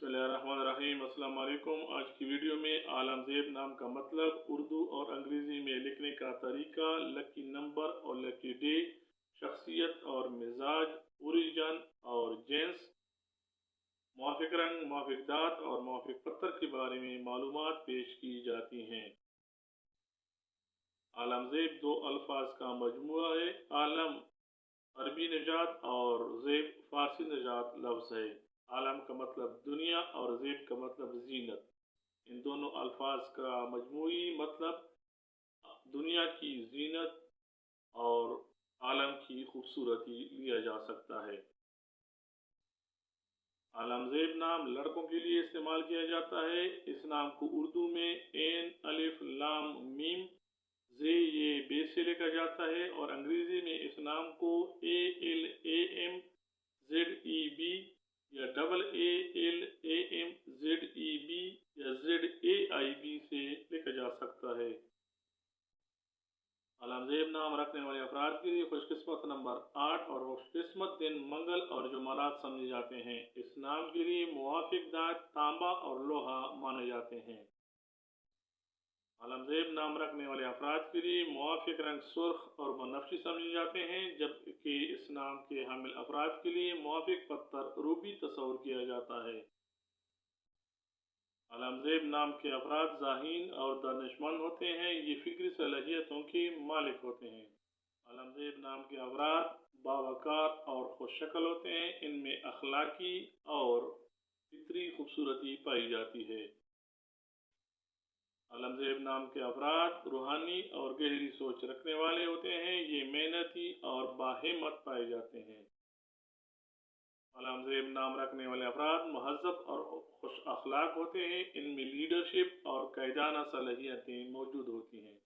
بسم اللہ الرحمن الرحیم۔ السلام علیکم۔ آج کی ویڈیو میں عالمزیب نام کا مطلب، اردو اور انگریزی میں لکھنے کا طریقہ، لکی نمبر اور لکی ڈے، شخصیت اور مزاج، اوریجن اور جنس، موافق رنگ، موافق دات اور موافق پتھر کے بارے میں معلومات پیش کی جاتی ہیں۔ عالمزیب دو الفاظ کا مجموعہ ہے۔ عالم عربی نژاد اور زیب فارسی نژاد لفظ ہے۔ عالم کا مطلب دنیا اور زیب کا مطلب زینت۔ ان دونوں الفاظ کا مجموعی مطلب دنیا کی زینت اور عالم کی خوبصورتی لیا جا سکتا ہے۔ عالمزیب نام لڑکوں کے لیے استعمال کیا جاتا ہے۔ اس نام کو اردو میں عین، الف، لام، میم، زے یہ بے سے لکھا جاتا ہے، اور انگریزی میں اس نام کو ALAMZEB یا AALAMZEB یا ZAIB سے لکھا جا سکتا ہے۔ عالمزیب نام رکھنے والے افراد کے لیے خوش قسمت نمبر 8 اور خوش قسمت دن منگل اور جمعرات سمجھے جاتے ہیں۔ اس نام کے لیے موافق دھات تانبا اور لوہا مانے جاتے ہیں۔ عالمزیب نام رکھنے والے افراد کے لیے موافق رنگ سرخ اور بنفشی سمجھے جاتے ہیں، جبکہ اس نام کے حامل افراد کے لیے موافق پتھر روبی تصور کیا جاتا ہے۔ عالمزیب نام کے افراد ذہین اور دانشمند ہوتے ہیں، یہ فکری صلاحیتوں کے مالک ہوتے ہیں۔ عالمزیب نام کے افراد باوقار اور خوش شکل ہوتے ہیں، ان میں اخلاقی اور فطری خوبصورتی پائی جاتی ہے۔ عالمزیب نام کے افراد روحانی اور گہری سوچ رکھنے والے ہوتے ہیں، یہ محنتی اور باہمت پائے جاتے ہیں۔ عالمزیب نام رکھنے والے افراد مہذب اور خوش اخلاق ہوتے ہیں، ان میں لیڈرشپ اور قائدانہ صلاحیتیں موجود ہوتی ہیں۔